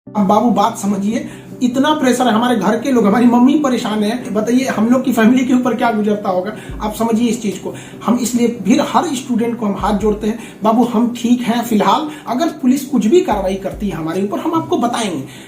अब बाबू बात समझिए, इतना प्रेशर है, हमारे घर के लोग, हमारी मम्मी परेशान है, बताइए हम लोग की फैमिली के ऊपर क्या गुजरता होगा। आप समझिए इस चीज को। हम इसलिए फिर हर स्टूडेंट को हम हाथ जोड़ते हैं, बाबू हम ठीक हैं फिलहाल, अगर पुलिस कुछ भी कार्रवाई करती है हमारे ऊपर हम आपको बताएंगे।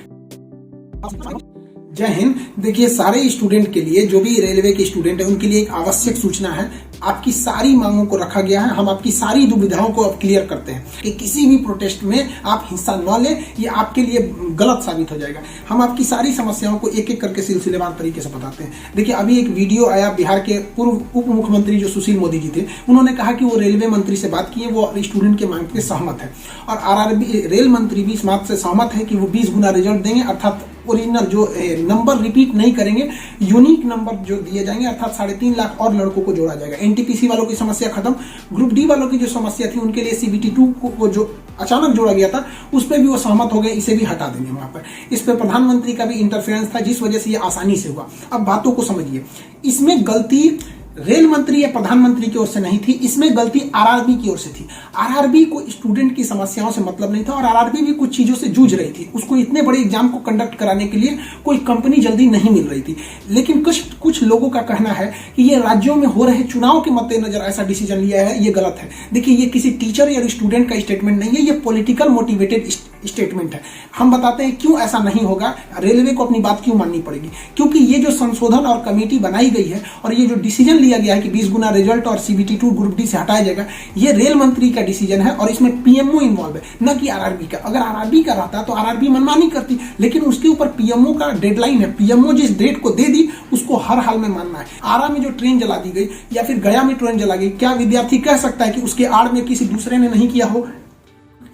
जय हिंद। देखिए सारे स्टूडेंट के लिए, जो भी रेलवे के स्टूडेंट है उनके लिए एक आवश्यक सूचना है। आपकी सारी मांगों को रखा गया है, हम आपकी सारी दुविधाओं को अब क्लियर करते हैं कि किसी भी प्रोटेस्ट में आप हिस्सा न लें, ये आपके लिए गलत साबित हो जाएगा। हम आपकी सारी समस्याओं को एक एक करके सिलसिलेवार तरीके से बताते हैं। देखिए अभी एक वीडियो आया, बिहार के पूर्व उप मुख्यमंत्री जो सुशील मोदी जी थे, उन्होंने कहा कि वो रेलवे मंत्री से बात की है, वो स्टूडेंट के मांग पे सहमत है, और आरआरबी रेल मंत्री भी इस बात से सहमत है कि वो 20 गुना रिजल्ट देंगे, अर्थात ओरिजिनल जो नंबर रिपीट नहीं करेंगे, यूनिक नंबर जो दिए जाएंगे, अर्थात 3.5 लाख और लड़कों को जोड़ा जाएगा। एनटीपीसी वालों की समस्या खत्म, ग्रुप डी वालों की जो समस्या थी उनके लिए CBT2 को जो अचानक जोड़ा गया था उस पर भी वो सहमत हो गए, इसे भी हटा देंगे वहां पर। इस पर प्रधानमंत्री का भी इंटरफेरेंस था, जिस वजह से ये आसानी से हुआ। अब बातों को समझिए, इसमें गलती रेल मंत्री या प्रधानमंत्री की ओर से नहीं थी, इसमें गलती आरआरबी की ओर से थी। आरआरबी को स्टूडेंट की समस्याओं से मतलब नहीं था, और आरआरबी भी कुछ चीजों से जूझ रही थी। उसको इतने बड़े एग्जाम को कंडक्ट कराने के लिए कोई कंपनी जल्दी नहीं मिल रही थी। लेकिन कुछ लोगों का कहना है कि ये राज्यों में हो रहे चुनाव के मद्देनजर ऐसा डिसीजन लिया है, ये गलत है। देखिए ये किसी टीचर या स्टूडेंट का स्टेटमेंट नहीं है, ये पॉलिटिकल मोटिवेटेड स्टेटमेंट है। हम बताते हैं क्यों ऐसा नहीं होगा, रेलवे को अपनी बात क्यों माननी पड़ेगी। क्योंकि ये जो संशोधन और कमेटी बनाई गई है और ये जो डिसीजन लिया गया है कि 20 गुना रिजल्ट और CBT2 ग्रुप डी से हटाया जाएगा, ये रेल मंत्री का डिसीजन है, और इसमें PMO इन्वॉल्व है, न कि आरआरबी का। अगर आरआरबी का रहता तो आरआरबी मनमानी करती, लेकिन उसके ऊपर PMO का डेडलाइन है। PMO जिस डेट को दे दी उसको हर हाल में मानना है। आरा में जो ट्रेन जला दी गई या फिर गया में ट्रेन जला गई, क्या विद्यार्थी कह सकता है कि उसके आड़ में किसी दूसरे ने नहीं किया हो?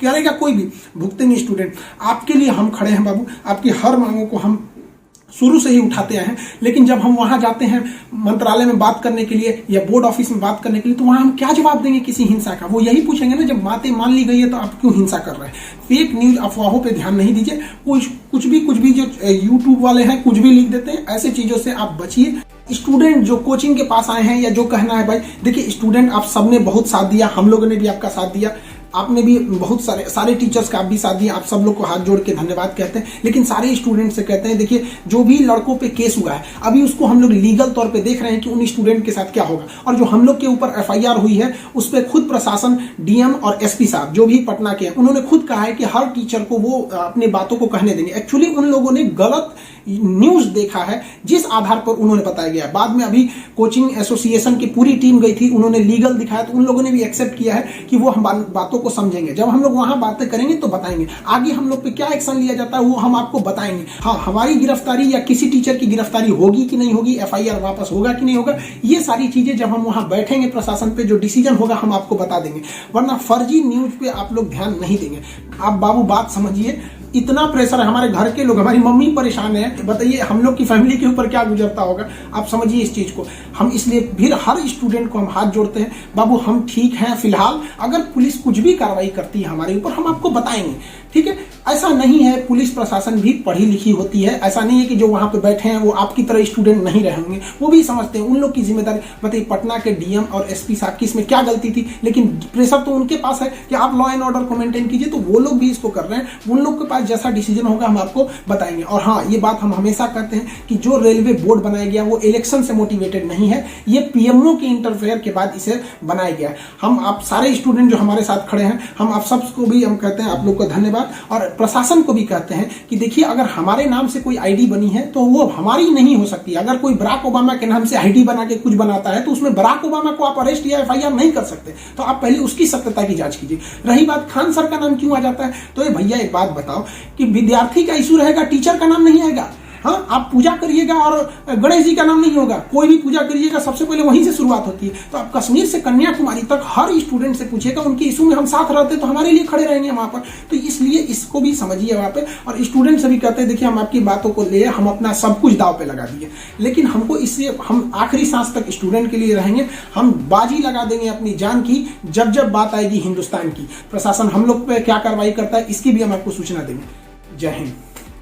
करेगा कोई भी, भुगतेंगे स्टूडेंट। आपके लिए हम खड़े हैं बाबू, आपकी हर मांगों को हम शुरू से ही उठाते आए हैं। लेकिन जब हम वहां जाते हैं मंत्रालय में बात करने के लिए या बोर्ड ऑफिस में बात करने के लिए, तो वहां हम क्या जवाब देंगे किसी हिंसा का? वो यही पूछेंगे ना, जब बातें मान ली गई है तो आप क्यों हिंसा कर रहे हैं? फेक न्यूज, अफवाहों पे ध्यान नहीं दीजिए। कुछ भी जो यूट्यूब वाले हैं कुछ भी लिख देते हैं, ऐसे चीजों से आप बचिए। स्टूडेंट जो कोचिंग के पास आए हैं या जो कहना है भाई, देखिए स्टूडेंट आप सबने बहुत साथ दिया, हम लोगों ने भी आपका साथ दिया, आपने भी बहुत सारे टीचर्स का आप भी साथ दिया, आप सब लोग को हाथ जोड़ के धन्यवाद कहते हैं। लेकिन सारे स्टूडेंट से कहते हैं, देखिए जो भी लड़कों पे केस हुआ है अभी उसको हम लोग लीगल तौर पे देख रहे हैं कि उन स्टूडेंट के साथ क्या होगा। और जो हम लोग के ऊपर FIR हुई है उस पर खुद प्रशासन, DM और SP साहब जो भी पटना के हैं, उन्होंने खुद कहा है कि हर टीचर को वो अपनी बातों को कहने देंगे। एक्चुअली उन लोगों ने गलत न्यूज देखा है जिस आधार पर उन्होंने बताया गया। बाद में अभी कोचिंग एसोसिएशन की पूरी टीम गई थी, उन्होंने लीगल दिखाया, तो उन लोगों ने भी एक्सेप्ट किया है कि वो हम बातों को समझेंगे। जब हम लोग वहां बातें करेंगे तो बताएंगे, आगे हम लोग पे क्या एक्शन लिया जाता है वो हम आपको बताएंगे। हाँ, हमारी गिरफ्तारी या किसी टीचर की गिरफ्तारी होगी कि नहीं होगी, FIR वापस होगा कि नहीं होगा, ये सारी चीजें जब हम वहां बैठेंगे प्रशासन पे जो डिसीजन होगा हम आपको बता देंगे। वरना फर्जी न्यूज पे आप लोग ध्यान नहीं देंगे। आप बाबू बात समझिए, इतना प्रेशर है, हमारे घर के लोग, हमारी मम्मी परेशान है, बताइए हम लोग की फैमिली के ऊपर क्या गुजरता होगा। आप समझिए इस चीज को। हम इसलिए फिर हर स्टूडेंट को हम हाथ जोड़ते हैं, बाबू हम ठीक हैं फिलहाल, अगर पुलिस कुछ भी कार्रवाई करती है हमारे ऊपर हम आपको बताएंगे, ठीक है? ऐसा नहीं है, पुलिस प्रशासन भी पढ़ी लिखी होती है। ऐसा नहीं है कि जो वहां पे बैठे हैं वो आपकी तरह स्टूडेंट नहीं रहेंगे, वो भी समझते हैं उन लोग की जिम्मेदारी। बताइए पटना के DM और SP साहब की इसमें क्या गलती थी? लेकिन प्रेशर तो उनके पास है कि आप लॉ एंड ऑर्डर को मेंटेन कीजिए, तो वो लोग भी इसको कर रहे हैं। उन लोग के पास जैसा डिसीजन होगा हम आपको बताएंगे। और हाँ, ये बात हम हमेशा कहते हैं कि जो रेलवे बोर्ड बनाया गया वो इलेक्शन से मोटिवेटेड नहीं है, ये PMO के इंटरफेयर के बाद इसे बनाया गया है। हम आप सारे स्टूडेंट जो हमारे साथ खड़े हैं, हम आप सबको भी हम कहते हैं आप लोग को धन्यवाद, और प्रशासन को भी कहते हैं कि देखिए अगर हमारे नाम से कोई ID बनी है तो वो हमारी नहीं हो सकती। अगर कोई बराक ओबामा के नाम से ID बना के कुछ बनाता है तो उसमें बराक ओबामा को आप अरेस्ट या FIR नहीं कर सकते। तो आप पहले उसकी सत्यता की जांच कीजिए। रही बात खान सर का नाम क्यों आ जाता है, तो ये भैया एक बात बताओ कि विद्यार्थी का इशू रहेगा, टीचर का नाम नहीं आएगा। हाँ, आप पूजा करिएगा और गणेश जी का नाम नहीं होगा, कोई भी पूजा करिएगा सबसे पहले वहीं से शुरुआत होती है। तो आप कश्मीर से कन्याकुमारी तक हर स्टूडेंट से पूछिएगा, उनके इशू में हम साथ रहते तो हमारे लिए खड़े रहेंगे वहां पर। तो इसलिए इसको भी समझिए वहां पे। और स्टूडेंट से भी कहते हैं, देखिए हम आपकी बातों को ले, हम अपना सब कुछ दाव पे लगा दिए, लेकिन हमको इससे हम आखिरी सांस तक स्टूडेंट के लिए रहेंगे। हम बाजी लगा देंगे अपनी जान की जब बात आएगी हिंदुस्तान की। प्रशासन हम लोग पे क्या कार्रवाई करता है इसकी भी हम आपको सूचना देंगे। जय हिंद।